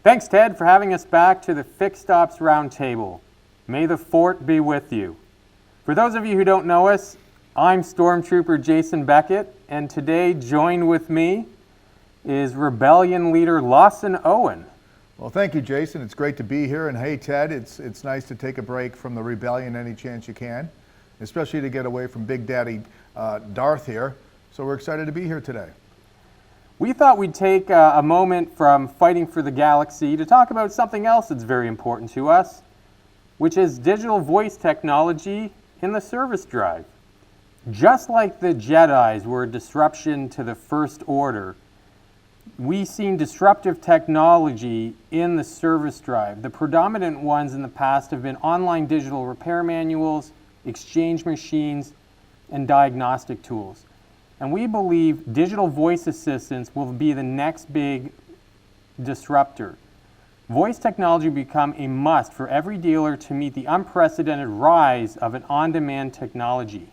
Thanks, Ted, for having us back to the Fixed Ops Roundtable. May the F.O.R.T be with you. For those of you who don't know us, I'm Stormtrooper Jason Beckett, and today joined with me is Rebellion Leader Lawson Owen. Well, thank you, Jason. It's great to be here. And hey, Ted, it's nice to take a break from the Rebellion any chance you can, especially to get away from Big Daddy Darth here. So we're excited to be here today. We thought we'd take a moment from fighting for the galaxy to talk about something else that's very important to us, which is digital voice technology in the service drive. Just like the Jedis were a disruption to the First Order, we've seen disruptive technology in the service drive. The predominant ones in the past have been online digital repair manuals, exchange machines, and diagnostic tools. And we believe digital voice assistants will be the next big disruptor. Voice technology will become a must for every dealer to meet the unprecedented rise of an on-demand technology.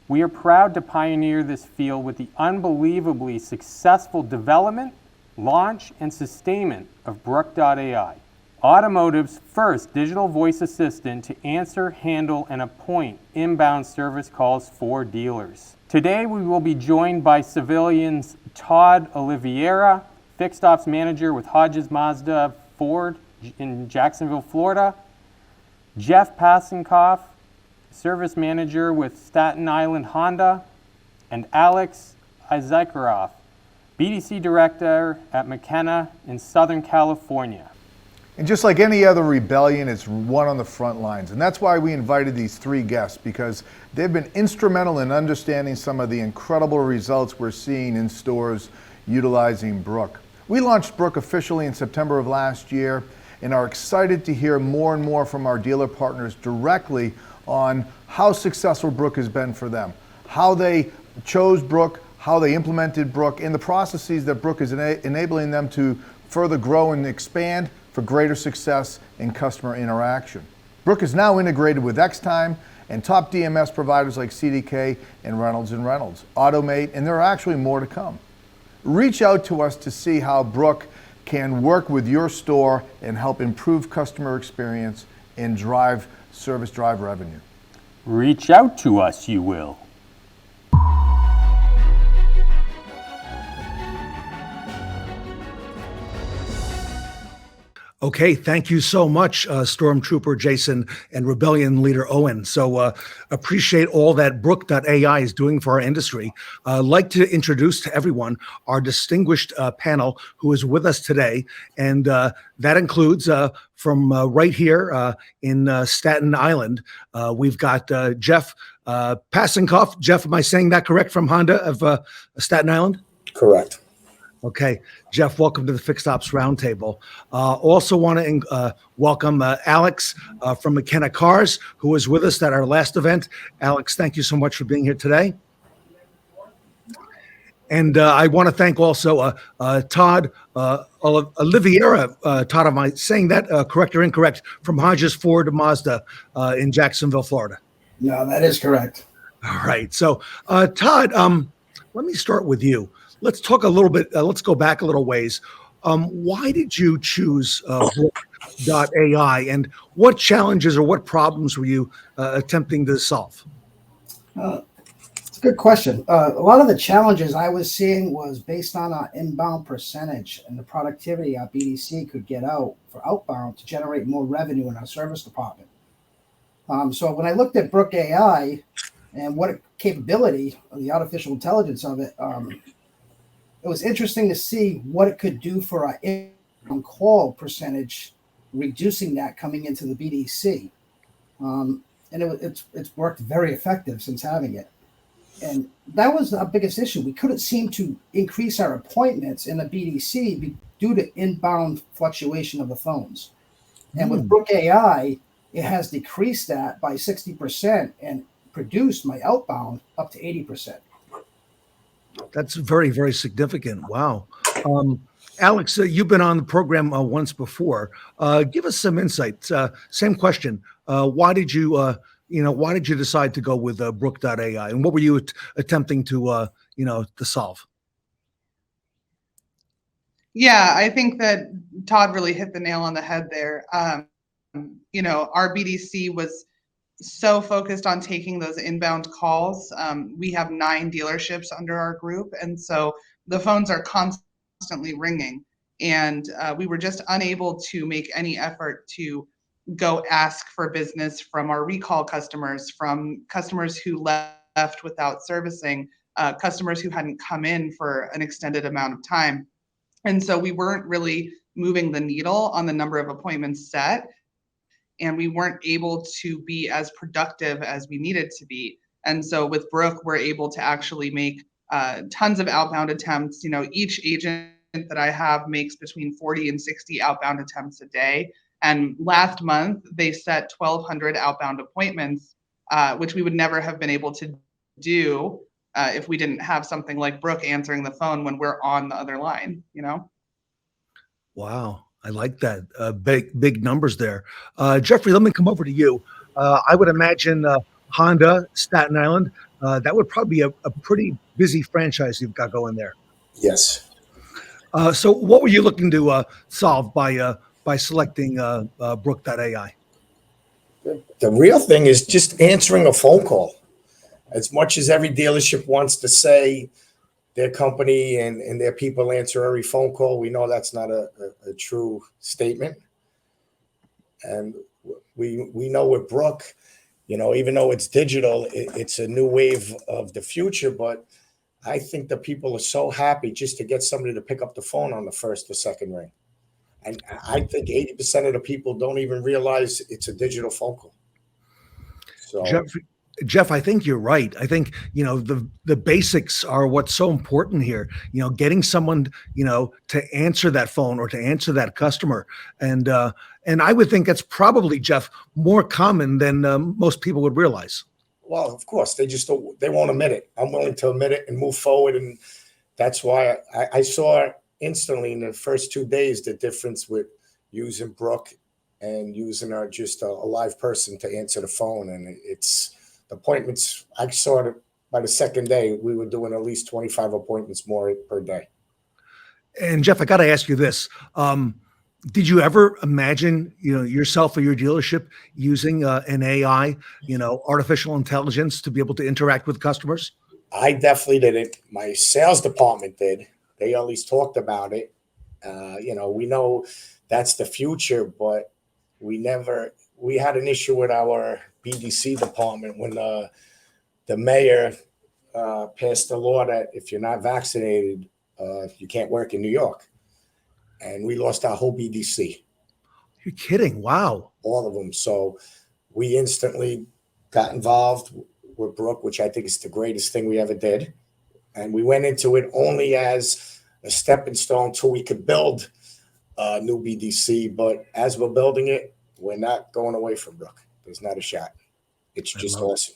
We are proud to pioneer this field with the unbelievably successful development, launch, and sustainment of Brooke.ai, automotive's first digital voice assistant to answer, handle, and appoint inbound service calls for dealers. Today, we will be joined by civilians Todd Oliveira, Fixed Ops Manager with Hodges Mazda Ford in Jacksonville, Florida, Jeff Pasenkoff, Service Manager with Staten Island Honda, and Alex Issacharoff, BDC Director at McKenna in Southern California. And just like any other rebellion, it's one on the front lines. And that's why we invited these three guests, because they've been instrumental in understanding some of the incredible results we're seeing in stores utilizing Brooke. We launched Brooke officially in September of last year and are excited to hear more and more from our dealer partners directly on how successful Brooke has been for them, how they chose Brooke, how they implemented Brooke, and the processes that Brooke is enabling them to further grow and expand for greater success in customer interaction. Brooke is now integrated with Xtime and top DMS providers like CDK and Reynolds, Automate, and there are actually more to come. Reach out to us to see how Brooke can work with your store and help improve customer experience and drive service drive revenue. Reach out to us, you will. Okay, thank you so much, Stormtrooper Jason and Rebellion Leader Owen. So appreciate all that Brooke.ai is doing for our industry. I'd like to introduce to everyone our distinguished panel who is with us today. And that includes from right here in Staten Island, we've got Jeff Pasenkoff. Jeff, am I saying that correct, from Honda of Staten Island? Correct. Okay, Jeff, welcome to the Fixed Ops Roundtable. Also want to welcome Alex from McKenna Cars, who was with us at our last event. Alex, thank you so much for being here today. And I want to thank also Todd Oliveira. Todd, am I saying that correct or incorrect? From Hodges Ford Mazda in Jacksonville, Florida. No, that is correct. All right. So, Todd, let me start with you. Let's talk a little bit. Let's go back a little ways. Why did you choose Brooke.ai, and what challenges or what problems were you attempting to solve? It's a good question. A lot of the challenges I was seeing was based on our inbound percentage and the productivity our BDC could get out for outbound to generate more revenue in our service department. So when I looked at Brooke.ai and what capability of the artificial intelligence of it, it was interesting to see what it could do for our inbound call percentage, reducing that coming into the BDC. And it's worked very effective since having it. And that was our biggest issue. We couldn't seem to increase our appointments in the BDC due to inbound fluctuation of the phones. And with Brooke.ai, it has decreased that by 60% and produced my outbound up to 80%. That's very, very significant. Wow. Alex, you've been on the program once before. Give us some insights. Same question. Why did you decide to go with Brooke.ai, and what were you attempting to solve? Yeah, I think that Todd really hit the nail on the head there. Our BDC was so focused on taking those inbound calls. We have 9 dealerships under our group, and so the phones are constantly ringing. And we were just unable to make any effort to go ask for business from our recall customers, from customers who left without servicing, customers who hadn't come in for an extended amount of time. And so we weren't really moving the needle on the number of appointments set, and we weren't able to be as productive as we needed to be. And so with Brooke, we're able to actually make tons of outbound attempts. Each agent that I have makes between 40 and 60 outbound attempts a day. And last month, they set 1,200 outbound appointments, which we would never have been able to do if we didn't have something like Brooke answering the phone when we're on the other line, Wow. I like that. Big numbers there. Jeffrey, let me come over to you. I would imagine Honda, Staten Island, that would probably be a pretty busy franchise you've got going there. Yes. So what were you looking to solve by selecting Brooke.ai? The real thing is just answering a phone call. As much as every dealership wants to say their company and their people answer every phone call, we know that's not a true statement. And we know with Brooke, even though it's digital, it's a new wave of the future. But I think the people are so happy just to get somebody to pick up the phone on the first or second ring. And I think 80% of the people don't even realize it's a digital phone call. So Jeff, I think you're right. I think, the basics are what's so important here, getting someone, to answer that phone or to answer that customer. And I would think that's probably, Jeff, more common than most people would realize. Well, of course, they won't admit it. I'm willing to admit it and move forward. And that's why I saw instantly in the first 2 days the difference with using Brooke and using just a live person to answer the phone. And it's the appointments. I saw it by the second day, we were doing at least 25 appointments more per day. And Jeff, I got to ask you this. Did you ever imagine, yourself or your dealership using an AI, artificial intelligence to be able to interact with customers? I definitely didn't. My sales department did. They at least talked about it. We know that's the future, but we had an issue with our BDC department when the mayor passed the law that if you're not vaccinated, you can't work in New York. And we lost our whole BDC. You're kidding. Wow. All of them. So we instantly got involved with Brooke, which I think is the greatest thing we ever did. And we went into it only as a stepping stone till we could build a new BDC. But as we're building it, we're not going away from Brooke. There's not a shot. It's just awesome.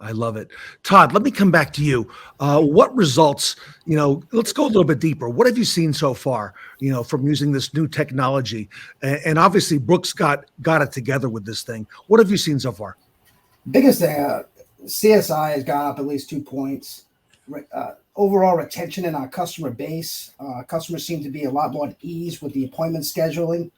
I love it. Todd, let me come back to you. What results, let's go a little bit deeper. What have you seen so far, from using this new technology? And obviously Brooke's got it together with this thing. What have you seen so far? Biggest thing, CSI has gone up at least 2 points. Overall retention in our customer base. Customers seem to be a lot more at ease with the appointment scheduling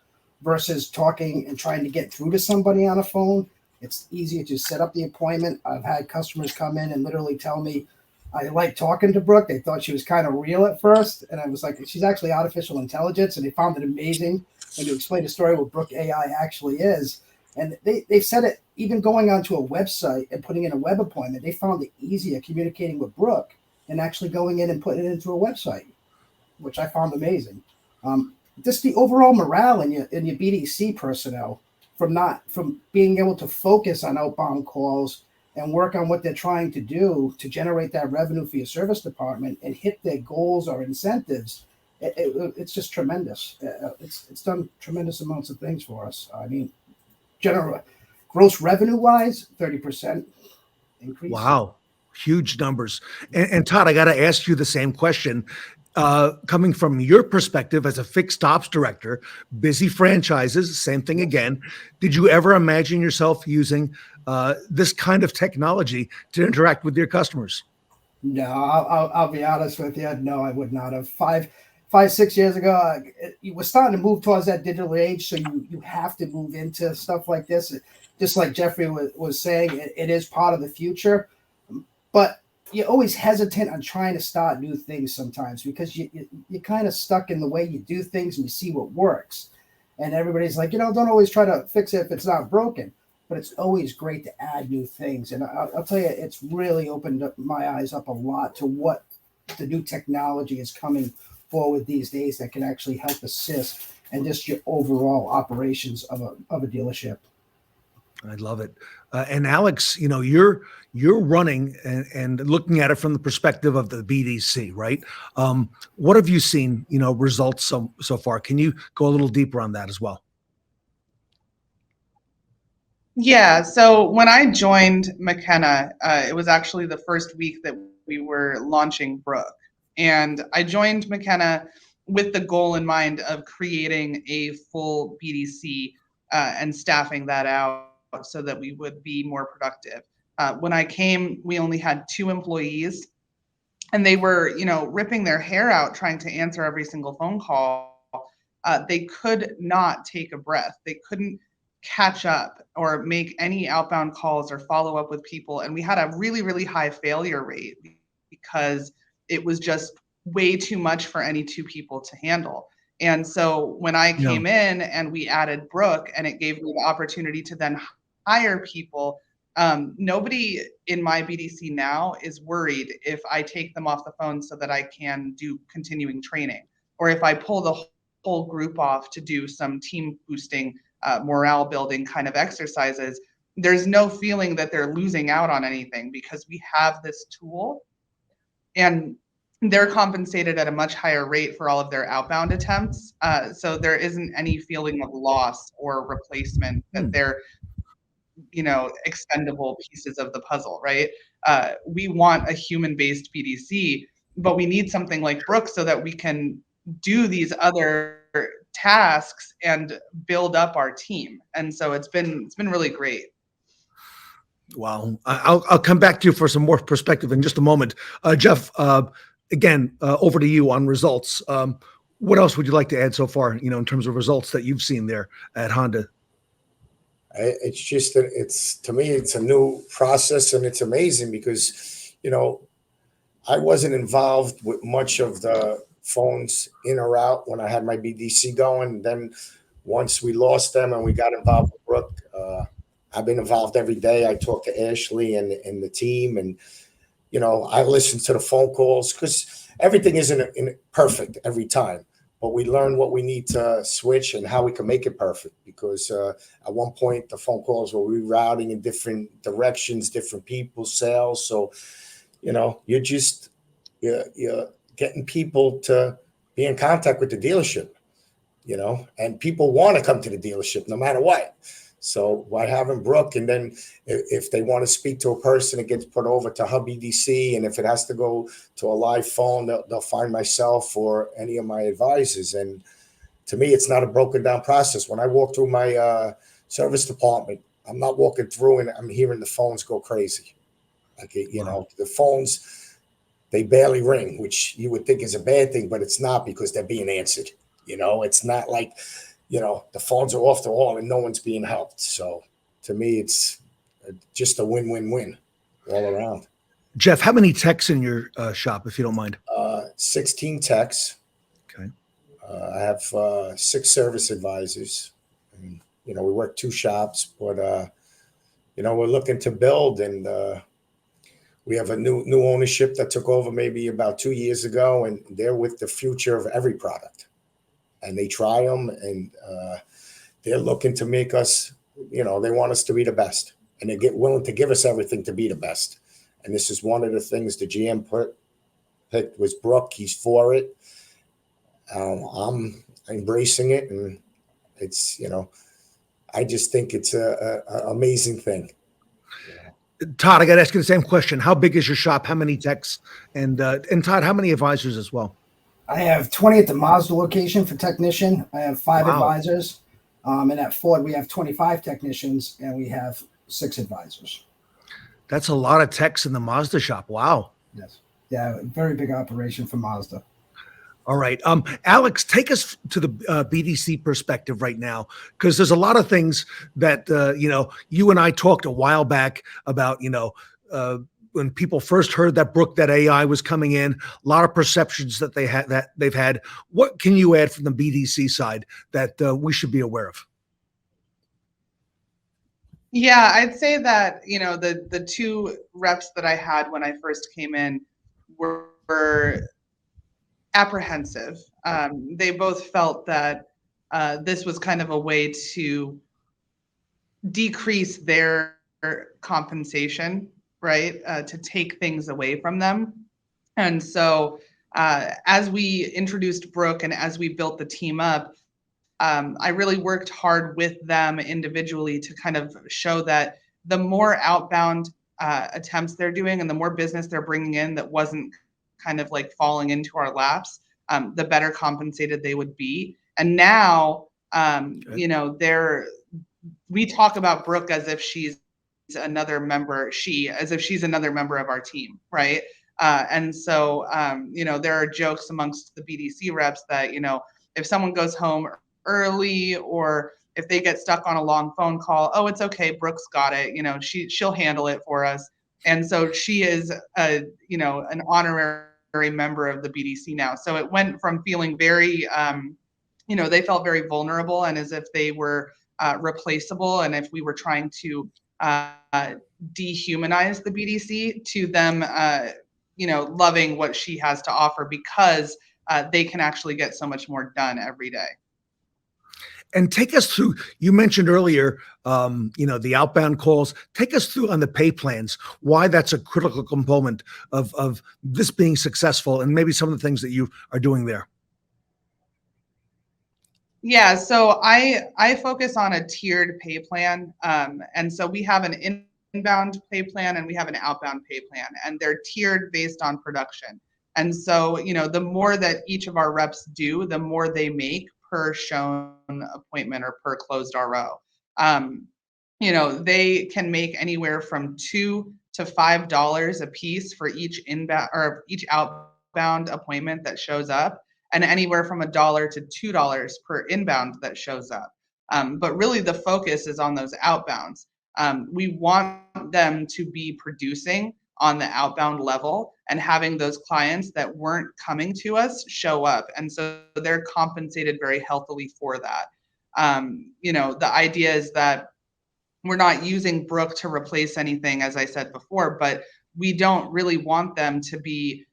versus talking and trying to get through to somebody on a phone. It's easier to set up the appointment. I've had customers come in and literally tell me, I like talking to Brooke. They thought she was kind of real at first. And I was like, she's actually artificial intelligence. And they found it amazing. And to explain the story what Brooke.ai actually is. And they said it, even going onto a website and putting in a web appointment, they found it easier communicating with Brooke and actually going in and putting it into a website, which I found amazing. Just the overall morale in your BDC personnel, from being able to focus on outbound calls and work on what they're trying to do to generate that revenue for your service department and hit their goals or incentives. It's just tremendous. It's done tremendous amounts of things for us. I mean, general gross revenue wise, 30% increase. Wow. Huge numbers. And Todd, I got to ask you the same question. Coming from your perspective as a fixed ops director, busy franchises, same thing again. Did you ever imagine yourself using this kind of technology to interact with your customers? No, I'll be honest with you. No, I would not have. 5-6 years ago, we're starting to move towards that digital age. So you have to move into stuff like this. Just like Jeffrey was saying, it is part of the future. But you're always hesitant on trying to start new things sometimes because you're kind of stuck in the way you do things and you see what works. And everybody's like, don't always try to fix it if it's not broken. But it's always great to add new things. And I'll tell you, it's really opened up my eyes up a lot to what the new technology is coming forward these days that can actually help assist and just your overall operations of a dealership. I love it. And Alex, you're running and looking at it from the perspective of the BDC, right? What have you seen, results so far? Can you go a little deeper on that as well? Yeah, so when I joined McKenna, it was actually the first week that we were launching Brooke. And I joined McKenna with the goal in mind of creating a full BDC and staffing that out so that we would be more productive. When I came, we only had 2 employees, and they were, ripping their hair out trying to answer every single phone call. They could not take a breath. They couldn't catch up or make any outbound calls or follow up with people. And we had a really, really high failure rate because it was just way too much for any 2 people to handle. And so when I came in and we added Brooke, and it gave me the opportunity to then hire people, nobody in my BDC now is worried if I take them off the phone so that I can do continuing training, or if I pull the whole group off to do some team boosting, morale building kind of exercises. There's no feeling that they're losing out on anything because we have this tool, and they're compensated at a much higher rate for all of their outbound attempts. So there isn't any feeling of loss or replacement, that they're, expendable pieces of the puzzle, right? We want a human-based BDC, but we need something like Brooke so that we can do these other tasks and build up our team. And so it's been really great. Wow. I'll come back to you for some more perspective in just a moment. Jeff, again, over to you on results. What else would you like to add so far, in terms of results that you've seen there at Honda? It's just that to me, it's a new process, and it's amazing because, I wasn't involved with much of the phones in or out when I had my BDC going. Then once we lost them and we got involved with Brooke, I've been involved every day. I talk to Ashley and the team, and, I listen to the phone calls because everything isn't perfect every time. But we learn what we need to switch and how we can make it perfect. Because at one point, the phone calls were rerouting in different directions, different people, sales. So, you're getting people to be in contact with the dealership, and people want to come to the dealership no matter what. So by having Brooke, and then if they want to speak to a person, it gets put over to her BDC. And if it has to go to a live phone, they'll find myself or any of my advisors. And to me, it's not a broken down process. When I walk through my service department, I'm not walking through and I'm hearing the phones go crazy. Like, the phones, they barely ring, which you would think is a bad thing, but it's not, because they're being answered. It's not like, the phones are off the wall and no one's being helped. So to me, it's just a win-win-win all around. Jeff, how many techs in your shop, if you don't mind? 16 techs. Okay. I have 6 service advisors. And, we work 2 shops, but, we're looking to build, and we have a new ownership that took over maybe about 2 years ago, and they're with the future of every product. And they try them, and they're looking to make us, they want us to be the best, and they get willing to give us everything to be the best. And this is one of the things the GM picked was Brooke. He's for it. I'm embracing it, and it's, I just think it's a amazing thing. Todd, I got to ask you the same question. How big is your shop? How many techs? And Todd, how many advisors as well? I have 20 at the Mazda location for technician. I have 5 advisors. And at Ford, we have 25 technicians, and we have 6 advisors. That's a lot of techs in the Mazda shop. Wow. Yes. Yeah, very big operation for Mazda. All right. Alex, take us to the BDC perspective right now, because there's a lot of things that, you and I talked a while back about, when people first heard that Brooke.ai was coming in, a lot of perceptions that they've had. What can you add from the BDC side that we should be aware of? Yeah, I'd say that, the two reps that I had when I first came in were apprehensive. They both felt that this was kind of a way to decrease their compensation, right? To take things away from them. And so as we introduced Brooke and as we built the team up, I really worked hard with them individually to kind of show that the more outbound attempts they're doing and the more business they're bringing in that wasn't kind of like falling into our laps, the better compensated they would be. And now, we talk about Brooke as if she's another member of our team, right? And so, there are jokes amongst the BDC reps that, if someone goes home early or if they get stuck on a long phone call, oh, it's okay, Brooke's got it. She'll handle it for us. And so she is an honorary member of the BDC now. So it went from feeling very, they felt very vulnerable and as if they were replaceable, and if we were trying to dehumanize the BDC, to them, loving what she has to offer because they can actually get so much more done every day. And take us through, you mentioned earlier, the outbound calls. Take us through on the pay plans, why that's a critical component of this being successful, and maybe some of the things that you are doing there. Yeah, so I focus on a tiered pay plan. And so we have an inbound pay plan and we have an outbound pay plan, and they're tiered based on production. And so, the more that each of our reps do, the more they make per shown appointment or per closed RO. They can make anywhere from $2 to $5 a piece for each inbound or each outbound appointment that shows up, and anywhere from $1 to $2 per inbound that shows up. But really the focus is on those outbounds. We want them to be producing on the outbound level and having those clients that weren't coming to us show up. And so they're compensated very healthily for that. The idea is that we're not using Brooke to replace anything, as I said before, but we don't really want them to be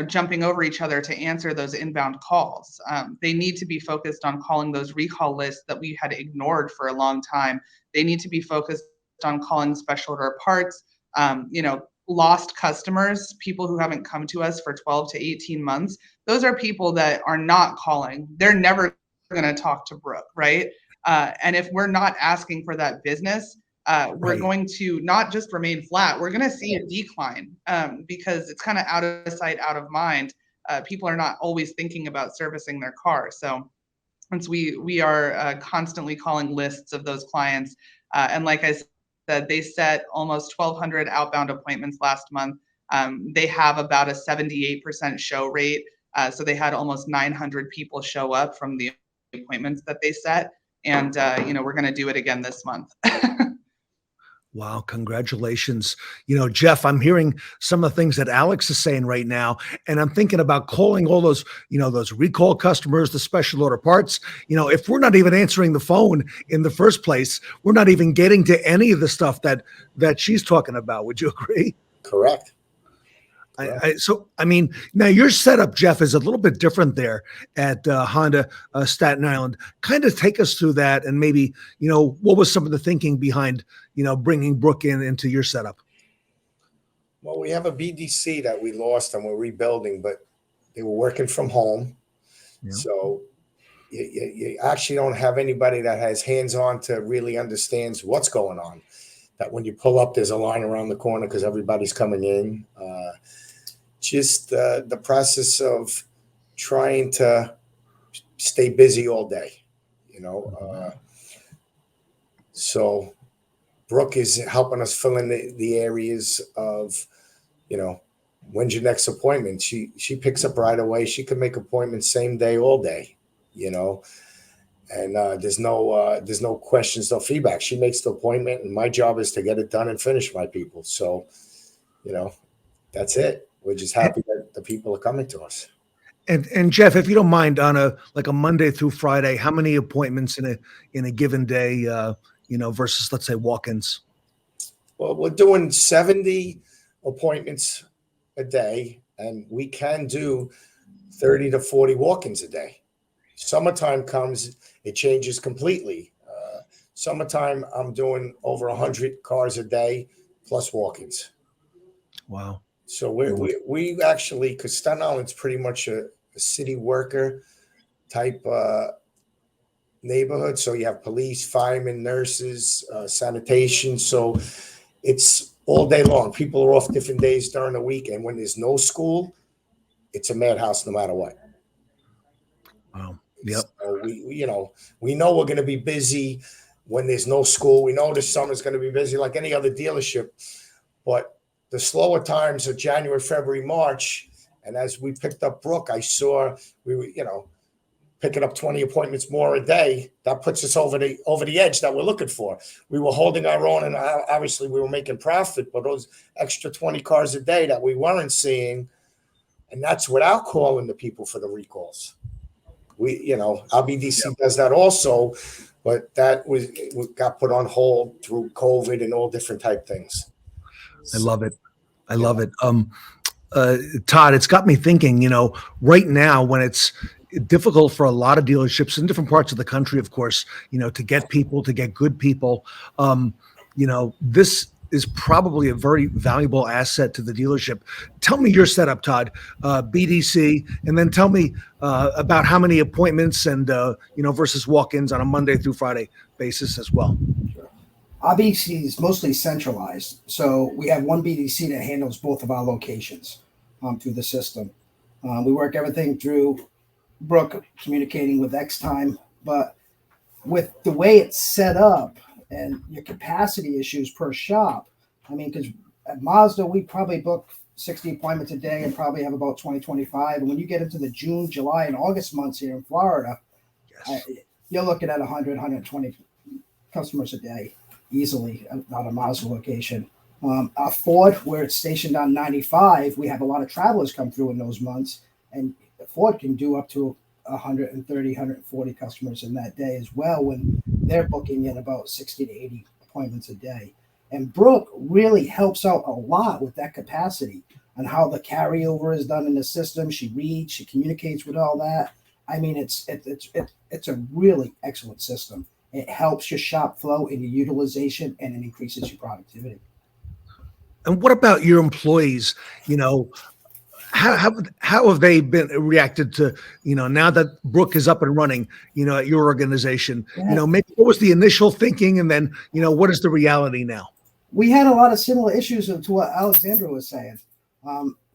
jumping over each other to answer those inbound calls. They need to be focused on calling those recall lists that we had ignored for a long time. They need to be focused on calling special order parts, lost customers, people who haven't come to us for 12 to 18 months. Those are people that are not calling. They're never going to talk to Brooke, right? And if we're not asking for that business, we're going to not just remain flat, we're going to see a decline because it's kind of out of sight, out of mind. People are not always thinking about servicing their car. So once we are constantly calling lists of those clients, and like I said, they set almost 1,200 outbound appointments last month. They have about a 78% show rate. So they had almost 900 people show up from the appointments that they set. And, we're going to do it again this month. Wow, congratulations. Jeff, I'm hearing some of the things that Alex is saying right now, and I'm thinking about calling all those, those recall customers, the special order parts. If we're not even answering the phone in the first place, we're not even getting to any of the stuff that she's talking about. Would you agree? Correct. Now your setup, Jeff, is a little bit different there at Honda Staten Island. Kind of take us through that, and maybe what was some of the thinking behind bringing Brooke into your setup. Well, we have a BDC that we lost and we're rebuilding, but they were working from home, so you actually don't have anybody that has hands-on to really understands what's going on. That when you pull up, there's a line around the corner because everybody's coming in. Just the process of trying to stay busy all day, so Brooke is helping us fill in the areas of, when's your next appointment? She picks up right away. She can make appointments same day, all day, you know. And there's no questions, no feedback. She makes the appointment, and my job is to get it done and finish, my people. So, you know, that's it. We're just happy that the people are coming to us. And Jeff, if you don't mind, on a Monday through Friday, how many appointments in a given day, versus, let's say, walk-ins? Well, we're doing 70 appointments a day, and we can do 30 to 40 walk-ins a day. Summertime comes, it changes completely. Summertime, I'm doing over 100 cars a day plus walk-ins. Wow. So we actually, because Staten Island's pretty much a city worker type neighborhood. So you have police, firemen, nurses, sanitation. So it's all day long. People are off different days during the week. And when there's no school, it's a madhouse no matter what. Wow. Yep. So we know we're going to be busy when there's no school. We know the summer's going to be busy like any other dealership. But the slower times are January, February, March. And as we picked up Brooke, I saw we were, picking up 20 appointments more a day. That puts us over the edge that we're looking for. We were holding our own, and obviously we were making profit, but those extra 20 cars a day that we weren't seeing, and that's without calling the people for the recalls. Our BDC does that also, but that got put on hold through COVID and all different type things. I love it. Todd, it's got me thinking, right now when it's difficult for a lot of dealerships in different parts of the country, of course, to get good people, this is probably a very valuable asset to the dealership. Tell me your setup, Todd, BDC, and then tell me about how many appointments and, versus walk-ins on a Monday through Friday basis as well. Our BDC is mostly centralized. So we have one BDC that handles both of our locations through the system. We work everything through Brooke communicating with X-Time, but with the way it's set up and your capacity issues per shop, because at Mazda, we probably book 60 appointments a day and probably have about 20, 25. And when you get into the June, July, and August months here in Florida, you're looking at 100, 120 customers a day easily at a Mazda location. Our Ford, where it's stationed on 95, we have a lot of travelers come through in those months, and Ford can do up to 130, 140 customers in that day as well when they're booking in about 60 to 80 appointments a day. And Brooke really helps out a lot with that capacity and how the carryover is done in the system. She reads, she communicates with all that. It's a really excellent system. It helps your shop flow and your utilization, and it increases your productivity. And what about your employees? How have they been reacted to, now that Brooke is up and running, at your organization? Yeah. Maybe what was the initial thinking, and then, what is the reality now? We had a lot of similar issues to what Alexandra was saying.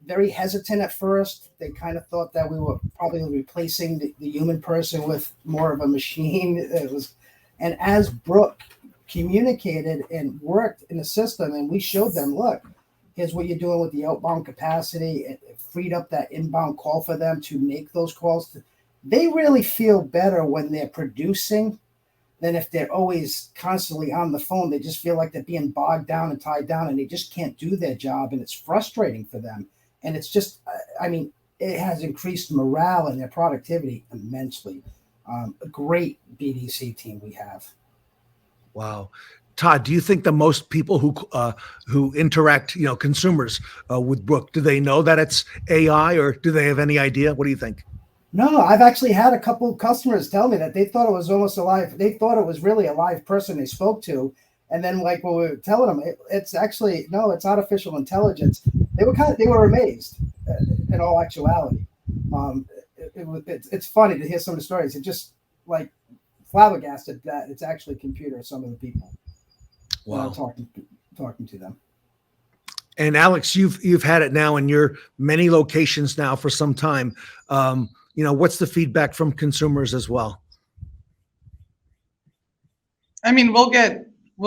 Very hesitant at first. They kind of thought that we were probably replacing the human person with more of a machine. And as Brooke communicated and worked in the system, and we showed them, look, here's what you're doing with the outbound capacity. It freed up that inbound call for them to make those calls. They really feel better when they're producing than if they're always constantly on the phone. They just feel like they're being bogged down and tied down, and they just can't do their job, and it's frustrating for them. And it's just, it has increased morale and their productivity immensely. A great BDC team we have. Wow. Todd, do you think the most people who interact, consumers with Brooke, do they know that it's AI, or do they have any idea? What do you think? No, I've actually had a couple of customers tell me that they thought it was almost alive. They thought it was really a live person they spoke to. And then when we were telling them, it's actually, no, it's artificial intelligence. They were amazed in all actuality. It's funny to hear some of the stories. It just flabbergasted that it's actually computer, some of the people. Wow. Talking to them. And Alex, you've had it now in your many locations now for some time. What's the feedback from consumers as well? We'll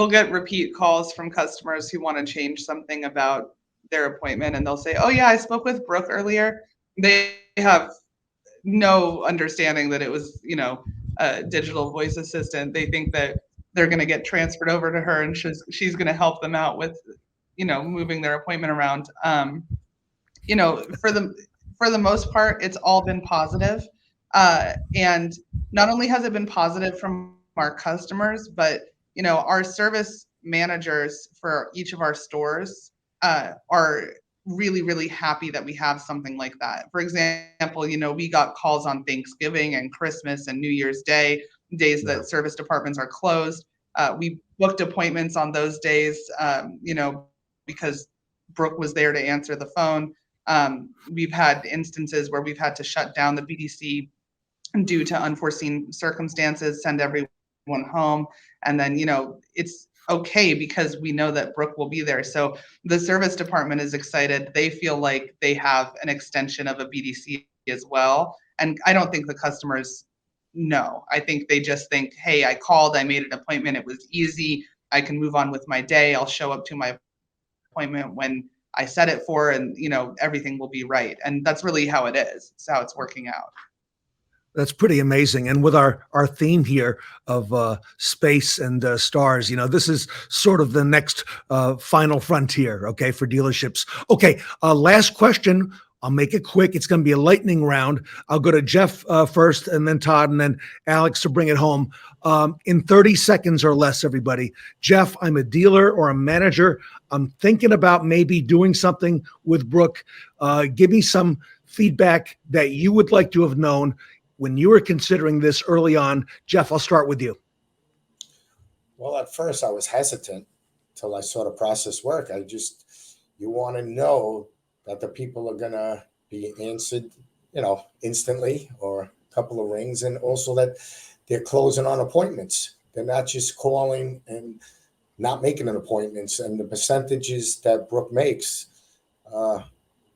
get repeat calls from customers who want to change something about their appointment and they'll say, oh yeah, I spoke with Brooke earlier. They have no understanding that it was, a digital voice assistant. They think that they're going to get transferred over to her and she's going to help them out with, moving their appointment around. For the most part, it's all been positive. And not only has it been positive from our customers, but, our service managers for each of our stores are really, really happy that we have something like that. For example, we got calls on Thanksgiving and Christmas and New Year's Day, days that service departments are closed. We booked appointments on those days, because Brooke was there to answer the phone. We've had instances where we've had to shut down the BDC due to unforeseen circumstances, send everyone home. And then, it's okay because we know that Brooke will be there. So the service department is excited. They feel like they have an extension of a BDC as well. And I don't think the customers know. I think they just think, hey, I called, I made an appointment. It was easy. I can move on with my day. I'll show up to my appointment when I set it for, and everything will be right. And that's really how it is. It's how it's working out. That's pretty amazing. And with our theme here of space and stars, this is sort of the next final frontier, okay, for dealerships. Okay, last question. I'll make it quick. It's going to be a lightning round. I'll go to Jeff first, and then Todd, and then Alex to bring it home. In 30 seconds or less, everybody. Jeff, I'm a dealer or a manager. I'm thinking about maybe doing something with Brooke. Give me some feedback that you would like to have known when you were considering this early on. Jeff, I'll start with you. Well, at first I was hesitant till I saw the process work. You want to know that the people are going to be answered, instantly, or a couple of rings, and also that they're closing on appointments. They're not just calling and not making an appointments. And the percentages that Brooke makes,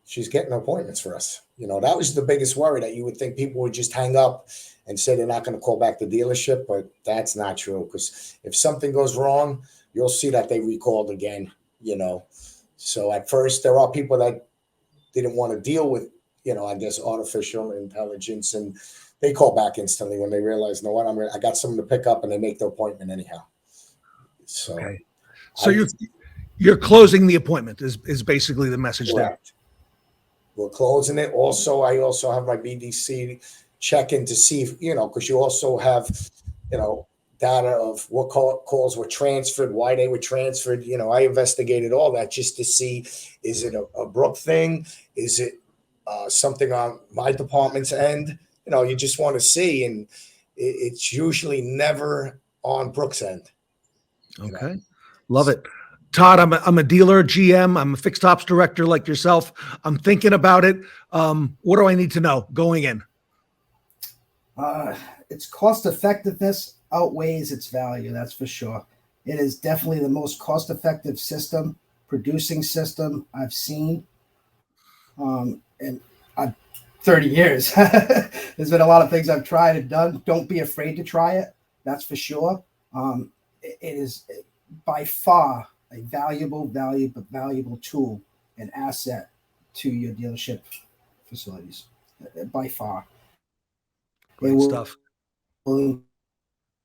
she's getting appointments for us. That was the biggest worry, that you would think people would just hang up and say they're not going to call back the dealership, but that's not true, because if something goes wrong, you'll see that they recalled again, So at first there are people that didn't want to deal with, I guess, artificial intelligence, and they call back instantly when they realize, I got someone to pick up, and they make the appointment anyhow. So, okay. So you're closing the appointment is basically the message correct. There. We're closing it. Also, I also have my BDC check in to see if, because you also have, data of what calls were transferred, why they were transferred. I investigated all that just to see, is it a Brooke thing? Is it something on my department's end? You just want to see, and it's usually never on Brooke's end. Okay. Love it. Todd, I'm a dealer, GM. I'm a fixed ops director like yourself. I'm thinking about it. What do I need to know going in? Its cost effectiveness outweighs its value, that's for sure. It is definitely the most cost effective producing system I've seen. And I've 30 years. There's been a lot of things I've tried and done. Don't be afraid to try it. That's for sure. It is by far a valuable tool and asset to your dealership facilities. By far. Great stuff. Will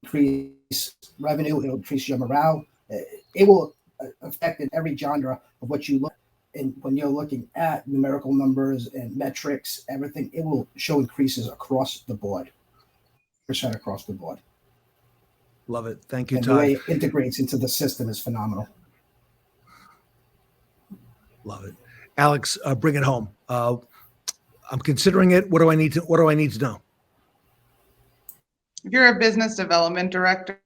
increase revenue. It'll increase your morale. It will affect in every genre of what you look. And when you're looking at numerical numbers and metrics, everything, it will show increases across the board. % across the board. Love it. Thank you, and Todd. The way it integrates into the system is phenomenal. Love it. Alex, bring it home. I'm considering it. What do I need to know? If you're a business development director,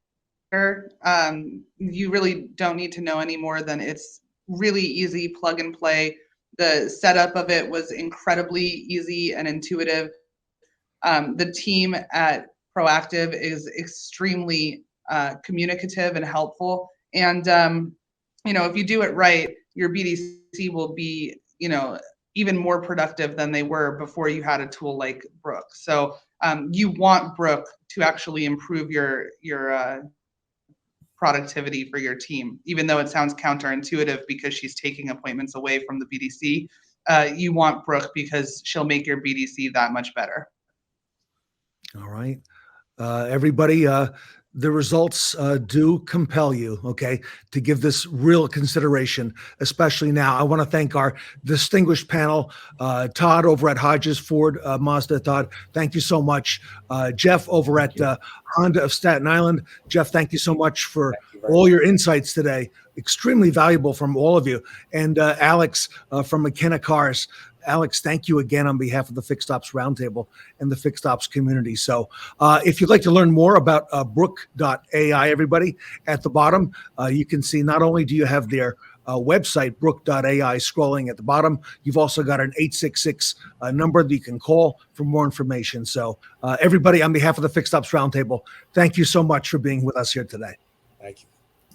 you really don't need to know any more than it's really easy, plug and play. The setup of it was incredibly easy and intuitive. The team at Proactive is extremely communicative and helpful. And, if you do it right, your BDC will be, even more productive than they were before you had a tool like Brooke. So you want Brooke to actually improve your productivity for your team. Even though it sounds counterintuitive because she's taking appointments away from the BDC, you want Brooke because she'll make your BDC that much better. All right. Everybody, the results do compel you, okay, to give this real consideration, especially now. I want to thank our distinguished panel, Todd over at Hodges Ford Mazda. Todd, thank you so much. Jeff over at Honda of Staten Island. Jeff, thank you so much for all your insights today. Extremely valuable from all of you. And Alex from McKenna Cars. Alex, thank you again on behalf of the Fixed Ops Roundtable and the Fixed Ops community. So if you'd like to learn more about Brooke.ai, everybody, at the bottom, you can see not only do you have their website, Brooke.ai, scrolling at the bottom, you've also got an 866 number that you can call for more information. So everybody, on behalf of the Fixed Ops Roundtable, thank you so much for being with us here today. Thank you.